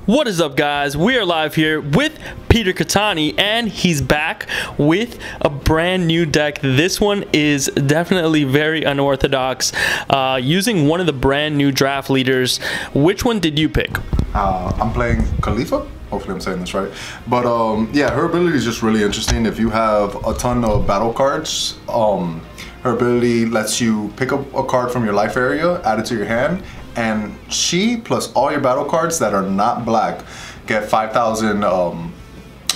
What is up, guys? We are live here with Peter Cattani, and he's back with a brand new deck. This one is definitely very unorthodox, using one of the brand new draft leaders. Which one did you pick? I'm playing Caulifla. Hopefully I'm saying this right. But yeah, her ability is just really interesting. If you have a ton of battle cards, her ability lets you pick up a card from your life area, add it to your hand, and she plus all your battle cards that are not black get 5,000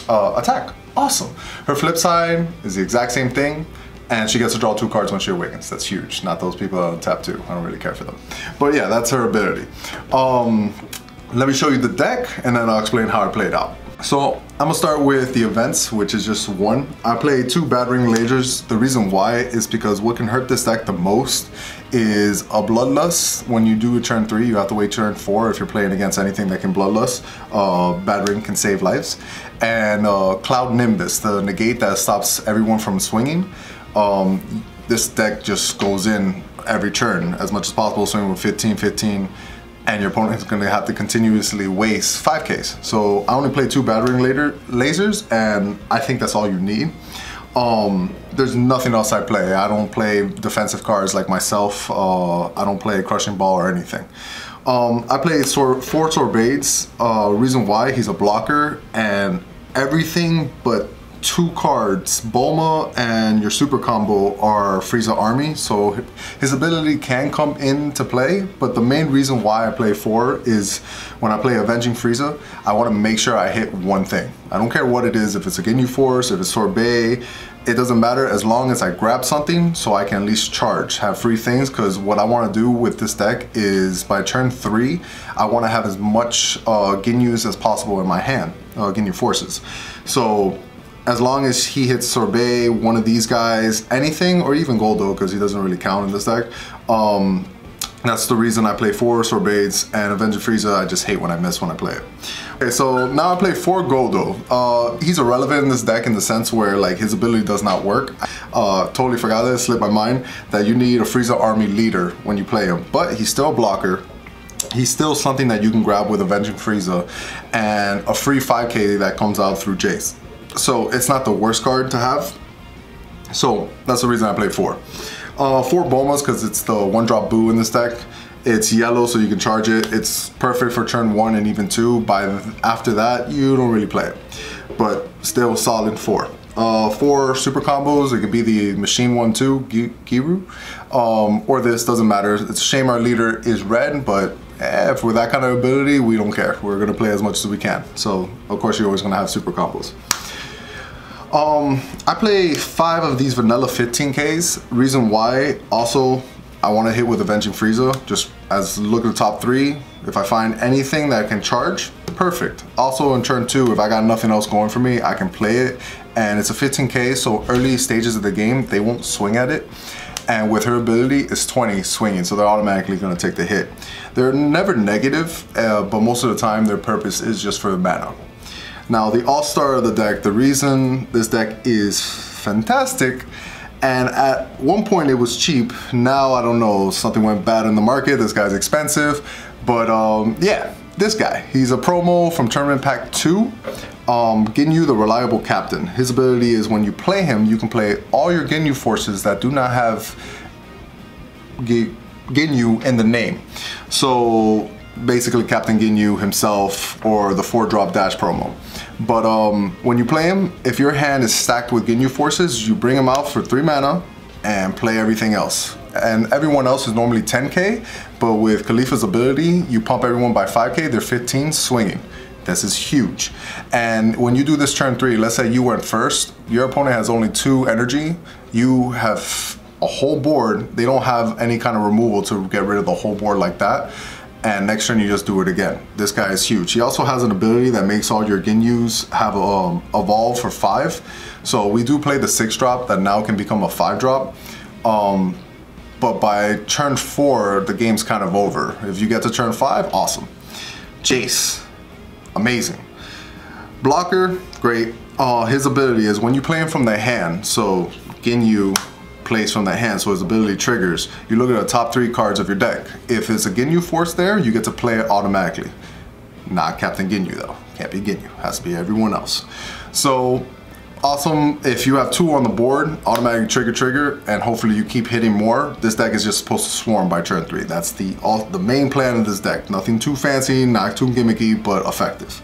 attack. Awesome. Her flip side is the exact same thing, and she gets to draw 2 cards when she awakens. That's huge. Not those people on tap 2. I don't really care for them. But yeah, that's her ability. Let me show you the deck, and then I'll explain how I play it out. So I'm gonna start with the events, which is just one. I play 2 battering lasers. The reason why is because what can hurt this deck the most is a bloodlust. When you do a turn 3, you have to wait turn 4 if you're playing against anything that can bloodlust. Battering can save lives. And Cloud Nimbus, the negate that stops everyone from swinging. This deck just goes in every turn as much as possible, swinging with 15, and your opponent is going to have to continuously waste 5Ks. So I only play 2 battering lasers, and I think that's all you need. There's nothing else I play. I don't play defensive cards like myself. I don't play Crushing Ball or anything. I play 4 Sorbets. Reason why, he's a blocker, and everything but 2 cards, Bulma and your super combo, are Frieza Army, so his ability can come into play, but the main reason why I play 4 is when I play Avenging Frieza, I want to make sure I hit one thing. I don't care what it is, if it's a Ginyu Force, if it's Sorbet, it doesn't matter as long as I grab something so I can at least charge, have free things, because what I want to do with this deck is by turn 3, I want to have as much Ginyus as possible in my hand, Ginyu Forces. So as long as he hits Sorbet, one of these guys, anything, or even Goldo, because he doesn't really count in this deck, that's the reason I play 4 Sorbets, and Avenger Frieza I just hate when I miss when I play it. Okay, so now I play 4 Goldo. He's irrelevant in this deck in the sense where like his ability does not work. Totally forgot that, it slipped my mind, that you need a Frieza Army leader when you play him, but he's still a blocker. He's still something that you can grab with Avenging Frieza, and a free 5K that comes out through Jace. So it's not the worst card to have. So that's the reason I play 4. 4 Bulmas because it's the 1-drop Boo in this deck. It's yellow so you can charge it. It's perfect for turn 1 and even 2. After that, you don't really play it. But still solid 4. 4 super combos. It could be the machine one too, Giru. Or this, doesn't matter. It's a shame our leader is red, but with that kind of ability, we don't care. We're gonna play as much as we can. So of course you're always gonna have super combos. I play 5 of these vanilla 15Ks. Reason why, also, I want to hit with Avenging Frieza. Just as look at the top 3. If I find anything that can charge, perfect. Also in turn 2, if I got nothing else going for me, I can play it. And it's a 15K, so early stages of the game, they won't swing at it. And with her ability, it's 20 swinging, so they're automatically going to take the hit. They're never negative, but most of the time their purpose is just for the mana. Now the all-star of the deck, the reason this deck is fantastic, and at one point it was cheap, now I don't know, something went bad in the market, this guy's expensive, but yeah, this guy, he's a promo from Tournament Pack 2, Ginyu the Reliable Captain. His ability is when you play him, you can play all your Ginyu forces that do not have Ginyu in the name. So basically Captain Ginyu himself, or the 4-drop dash promo. But when you play him, if your hand is stacked with Ginyu forces, you bring him out for 3 mana and play everything else. And everyone else is normally 10K, but with Caulifla's ability, you pump everyone by 5K, they're 15 swinging. This is huge. And when you do this turn 3, let's say you went first, your opponent has only 2 energy, you have a whole board, they don't have any kind of removal to get rid of the whole board like that. And next turn you just do it again. This guy is huge. He also has an ability that makes all your Ginyus have evolve for 5. So we do play the 6-drop that now can become a 5-drop. But by turn 4, the game's kind of over. If you get to turn 5, awesome. Jace, amazing. Blocker, great. His ability is when you play him from the hand, so Ginyu plays from that hand, so his ability triggers. You look at the top 3 cards of your deck. If it's a Ginyu Force there, you get to play it automatically. Not Captain Ginyu though. Can't be Ginyu. Has to be everyone else. So awesome. If you have 2 on the board, automatic trigger, and hopefully you keep hitting more. This deck is just supposed to swarm by turn 3. That's the main plan of this deck. Nothing too fancy, not too gimmicky, but effective.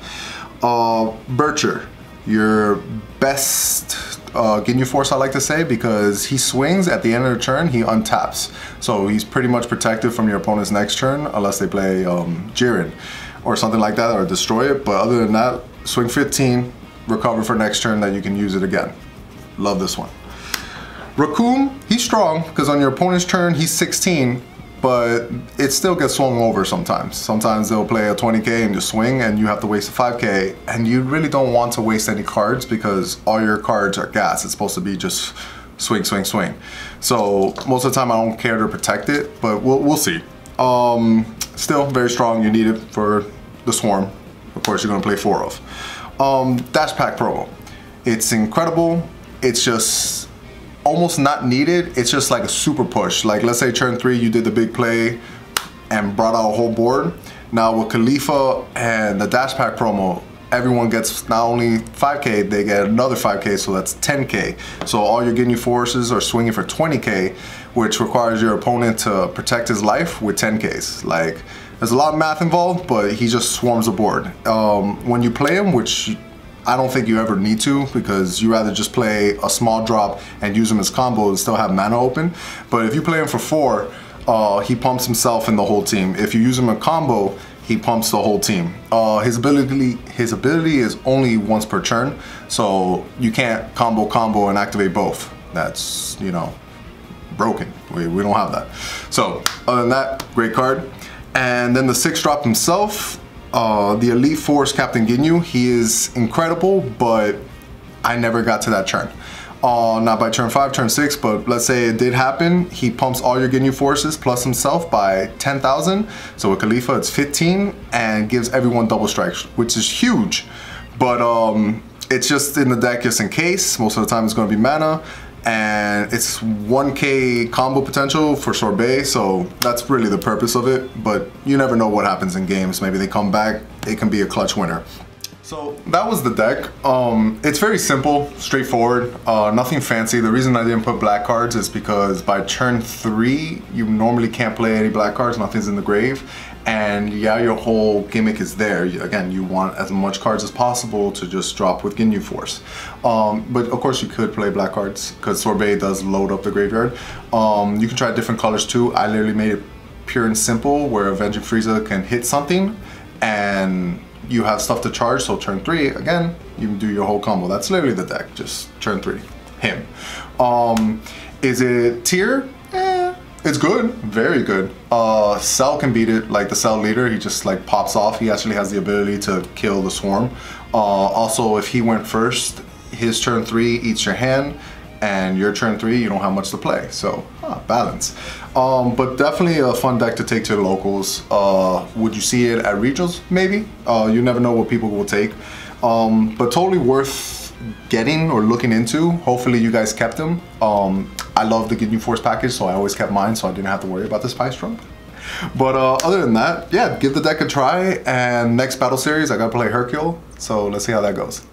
Bircher, your best Ginyu Force, I like to say, because he swings at the end of the turn, he untaps. So he's pretty much protected from your opponent's next turn, unless they play Jiren or something like that, or destroy it. But other than that, swing 15, recover for next turn, then you can use it again. Love this one. Raccoon, he's strong, because on your opponent's turn, he's 16, but it still gets swung over sometimes. Sometimes they'll play a 20k and just swing, and you have to waste a 5k, and you really don't want to waste any cards because all your cards are gas. It's supposed to be just swing, swing, swing. So most of the time I don't care to protect it, but we'll see. Still very strong. You need it for the swarm. Of course, you're gonna play 4 of. Dash pack promo. It's incredible. It's just almost not needed. It's just like a super push. Like let's say turn 3 you did the big play and brought out a whole board. Now with Caulifla and the dash pack promo, everyone gets not only 5k, they get another 5k, so that's 10k. So all your Ginyu forces are swinging for 20k, which requires your opponent to protect his life with 10ks. Like there's a lot of math involved, but he just swarms the board. When you play him, which I don't think you ever need to, because you rather just play a small drop and use him as combo and still have mana open. But if you play him for 4, he pumps himself and the whole team. If you use him in combo, he pumps the whole team. His ability is only once per turn, so you can't combo and activate both. That's, you know, broken. We don't have that. So other than that, great card. And then the 6-drop himself, the Elite Force Captain Ginyu, he is incredible, but I never got to that turn. Not by turn 5, turn 6, but let's say it did happen. He pumps all your Ginyu forces plus himself by 10,000. So with Caulifla, it's 15 and gives everyone double strikes, which is huge. But it's just in the deck just in case. Most of the time it's going to be mana. And it's 1k combo potential for Sorbet, so that's really the purpose of it. But you never know what happens in games. Maybe they come back, it can be a clutch winner. So that was the deck. It's very simple, straightforward, nothing fancy. The reason I didn't put black cards is because by turn 3, you normally can't play any black cards, nothing's in the grave. And yeah, your whole gimmick is there. Again, you want as much cards as possible to just drop with Ginyu Force. But of course you could play black cards because Sorbet does load up the graveyard. You can try different colors too. I literally made it pure and simple where Avenging Frieza can hit something and you have stuff to charge, so turn 3, again, you can do your whole combo. That's literally the deck, just turn 3, him. Is it tier? It's good, very good. Cell can beat it, like the Cell leader, he just like pops off. He actually has the ability to kill the swarm. Also, if he went first, his turn 3 eats your hand, and your turn 3, you don't have much to play. So, balance. But definitely a fun deck to take to the locals. Would you see it at regionals? Maybe. You never know what people will take. But totally worth getting or looking into. Hopefully you guys kept them. I love the Ginyu Force package, so I always kept mine, so I didn't have to worry about the Spice Trump. But other than that, yeah, give the deck a try. And next battle series, I gotta play Hercule. So let's see how that goes.